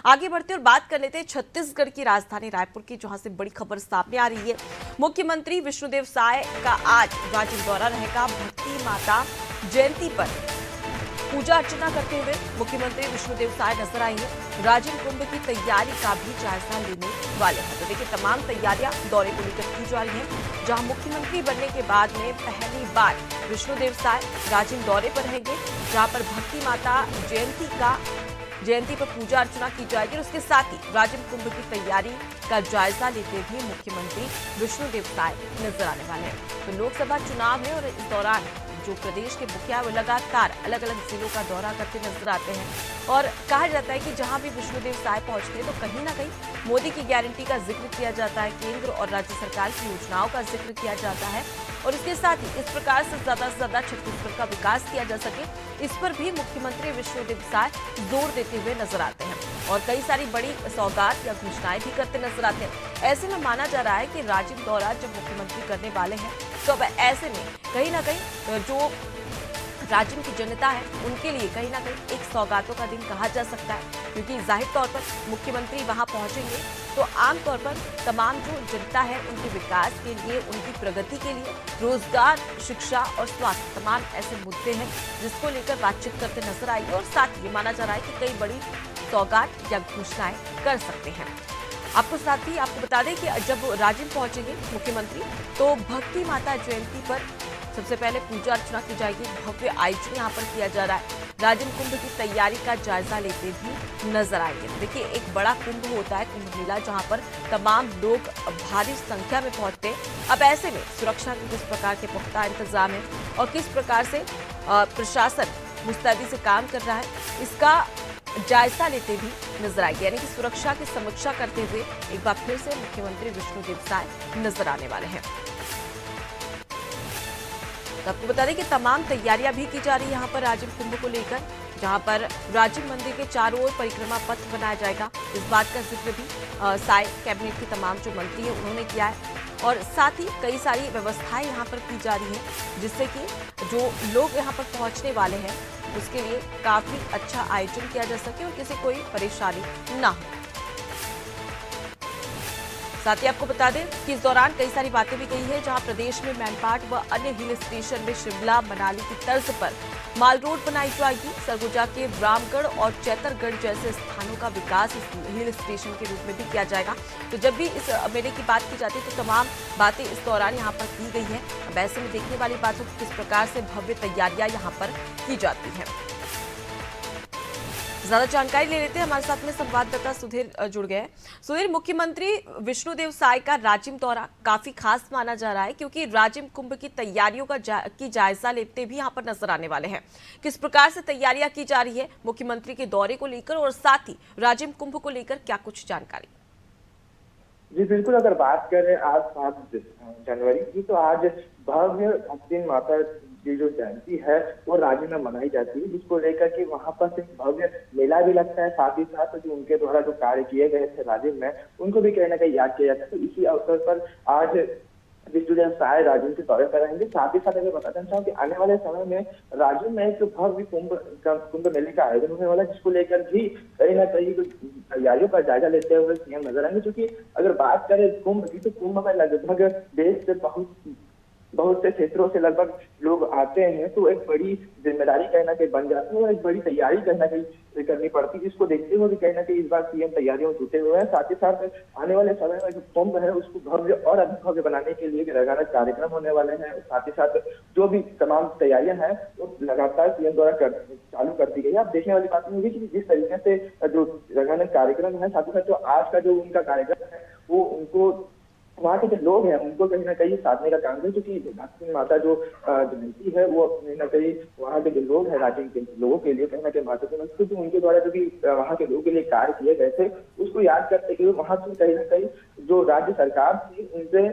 आगे बढ़ते और बात कर लेते हैं छत्तीसगढ़ की राजधानी रायपुर की, जहां से बड़ी खबर सामने आ रही है। मुख्यमंत्री विष्णुदेव साय का आज राजिम दौरा रहेगा। भक्ति माता जयंती पर पूजा अर्चना करते हुए मुख्यमंत्री विष्णुदेव साय नजर आएंगे। राजिम कुंभ की तैयारी का भी जायजा लेने वाले हैं। तो देखिए, तमाम तैयारियां दौरे को लेकर की जा रही हैं, जहां मुख्यमंत्री बनने के बाद में पहली बार विष्णुदेव साय राजिम दौरे पर रहेंगे, जहां पर भक्ति माता जयंती पर पूजा अर्चना की जाएगी। और उसके साथ ही राजिम कुंभ की तैयारी का जायजा लेते भी मुख्यमंत्री विष्णुदेव साय नजर आने वाले हैं। तो लोकसभा चुनाव है और इस दौरान जो प्रदेश के मुखिया वो लगातार अलग अलग जिलों का दौरा करते नजर आते हैं। और कहा जाता है कि जहां भी विष्णुदेव साय पहुंचते हैं तो कहीं ना कहीं मोदी की गारंटी का जिक्र किया जाता है, केंद्र और राज्य सरकार की योजनाओं का जिक्र किया जाता है, और इसके साथ ही इस प्रकार से ज्यादा छत्तीसगढ़ का विकास किया जा सके, इस पर भी मुख्यमंत्री विष्णुदेव साय जोर देते हुए नजर आते हैं और कई सारी बड़ी सौगात या घोषणाएं भी करते नजर आते हैं। ऐसे में माना जा रहा है कि राजिम दौरा जब मुख्यमंत्री करने वाले हैं तो अब ऐसे में कहीं ना कहीं जो राजिम की जनता है उनके लिए कहीं ना कहीं एक सौगातों का दिन कहा जा सकता है, क्योंकि जाहिर तौर पर मुख्यमंत्री वहां पहुंचेंगे तो आमतौर पर तमाम जो जनता है उनके विकास के लिए, उनकी प्रगति के लिए रोजगार, शिक्षा और स्वास्थ्य तमाम ऐसे मुद्दे हैं जिसको लेकर बातचीत करते नजर आएंगे। और साथ ही माना जा रहा है कि कई बड़ी सौगात या घोषणाएं कर सकते हैं। आपको बता दें कि जब राजिम पहुंचेंगे मुख्यमंत्री तो भक्ति माता जयंती पर सबसे पहले पूजा अर्चना की जाएगी। भव्य आयोजन यहाँ पर किया जा रहा है। राजिम कुंभ की तैयारी का जायजा लेते भी नजर आएंगे। देखिए, एक बड़ा कुंभ होता है, कुंभ मेला, जहाँ पर तमाम लोग भारी संख्या में पहुंचते हैं। अब ऐसे में सुरक्षा के किस प्रकार के पुख्ता इंतजाम है और किस प्रकार से प्रशासन मुस्तैदी से काम कर रहा है, इसका जायजा लेते भी नजर आएंगे। यानी कि सुरक्षा की समीक्षा करते हुए एक बार फिर से मुख्यमंत्री विष्णुदेव साय नजर आने वाले हैं। तो आपको बता दें कि तमाम तैयारियां भी की जा रही है यहाँ पर राजिम कुंभ को लेकर, जहां पर राजिम मंदिर के चारों ओर परिक्रमा पथ बनाया जाएगा। इस बात का जिक्र भी साय कैबिनेट के तमाम जो मंत्री हैं उन्होंने किया है, और साथ ही कई सारी व्यवस्थाएं यहाँ पर की जा रही हैं, जिससे कि जो लोग यहाँ पर पहुंचने वाले हैं उसके लिए काफी अच्छा आयोजन किया जा सके और किसी कोई परेशानी ना हो। साथ ही आपको बता दें कि इस दौरान कई सारी बातें भी कही है, जहां प्रदेश में मैनपाट व अन्य हिल स्टेशन में शिमला मनाली की तर्ज पर माल रोड बनाई जाएगी। सरगुजा के रामगढ़ और चैतरगढ़ जैसे स्थानों का विकास इस हिल स्टेशन के रूप में भी किया जाएगा। तो जब भी इस मेले की बात की जाती है तो तमाम बातें इस दौरान यहाँ पर की गई है। अब ऐसे में देखने वाली बात हो कि किस प्रकार से भव्य तैयारियां यहाँ पर की जाती है। ज्यादा जानकारी ले लेते हैं, हमारे साथ में संवाददाता सुधीर जुड़ गए। सुधीर, मुख्यमंत्री विष्णुदेव साय का राजिम दौरा काफी खास माना जा रहा है, क्योंकि राजिम कुंभ की तैयारियों का जायजा लेते भी यहाँ पर नजर आने वाले हैं। किस प्रकार से तैयारियां की जा रही है मुख्यमंत्री के दौरे को लेकर, और साथ ही राजिम कुंभ को लेकर क्या कुछ जानकारी? जी बिल्कुल, अगर बात करें आज 7 जनवरी की, तो आज भव्य भक्ति माता की जो जयंती है वो राज्य में मनाई जाती है, जिसको लेकर के वहां पर एक भव्य मेला भी लगता है। साथ ही साथ जो उनके द्वारा जो कार्य किए गए थे राजिम में, उनको भी कहीं ना कहीं याद किया जाता है। तो इसी अवसर पर आज विष्णुदेव साय राजिम के दौरे पर रहेंगे। साथ ही साथ अगर बताना चाहूँ कि आने वाले समय में राजिम में एक भव्य कुंभ मेले का आयोजन होने वाला है, जिसको लेकर भी कहीं ना कहीं तैयारियों का जायजा लेते हुए सीएम नजर आएंगे। क्योंकि अगर बात करें कुंभ की, तो कुंभ में लगभग देश से बहुत से क्षेत्रों से लगभग लोग आते हैं, तो एक बड़ी जिम्मेदारी कहीं ना कहीं बन जाती है और एक बड़ी तैयारी कहीं ना कहीं करनी पड़ती है, जिसको देखते हुए कहीं ना कहीं इस बार सीएम तैयारियों में जुटे हुए हैं। साथ ही साथ आने वाले समय में जो कुंभ है उसको भव्य और अधिक भव्य बनाने के लिए लगातार कार्यक्रम होने वाले हैं। साथ ही साथ जो भी तमाम तैयारियां हैं वो लगातार सीएम द्वारा चालू कर दी गई है। अब देखने वाली बात होगी कि जिस तरीके से जो लगातार कार्यक्रम है, साथ ही साथ जो आज का जो उनका कार्यक्रम है वो उनको वहाँ के जो लोग हैं उनको कहीं ना कहीं साधने का काम है, क्योंकि भक्ति माता जो जयंती है वो कहीं ना कहीं वहाँ के जो लोग हैं राज्य के लोगों के लिए कहीं ना कहीं महत्वपूर्ण, क्योंकि उनके द्वारा जो भी वहाँ के लोगों के लिए कार्य किए गए थे उसको याद करते हुए वहाँ से कहीं ना कहीं जो राज्य सरकार थी उनसे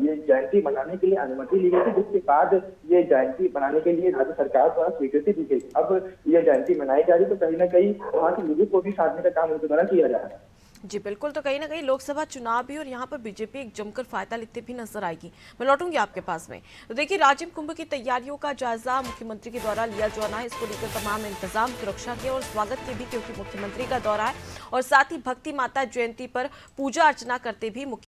ये जयंती मनाने के लिए अनुमति ली गई थी, जिसके बाद ये जयंती मनाने के लिए राज्य सरकार द्वारा स्वीकृति दी गई। अब ये जयंती मनाई जा रही है, तो कहीं ना कहीं वहाँ के लोगों को भी साधने का काम उनके द्वारा किया जा रहा है। जी बिल्कुल, तो कहीं ना कहीं लोकसभा चुनाव भी और यहाँ पर बीजेपी एक जमकर फायदा लेते भी नजर आएगी। मैं लौटूंगी आपके पास में। तो देखिए, राजिम कुंभ की तैयारियों का जायजा मुख्यमंत्री के द्वारा लिया जाना है। इसको लेकर तमाम इंतजाम सुरक्षा के और स्वागत के भी, क्योंकि मुख्यमंत्री का दौरा है और साथ ही भक्ति माता जयंती पर पूजा अर्चना करते भी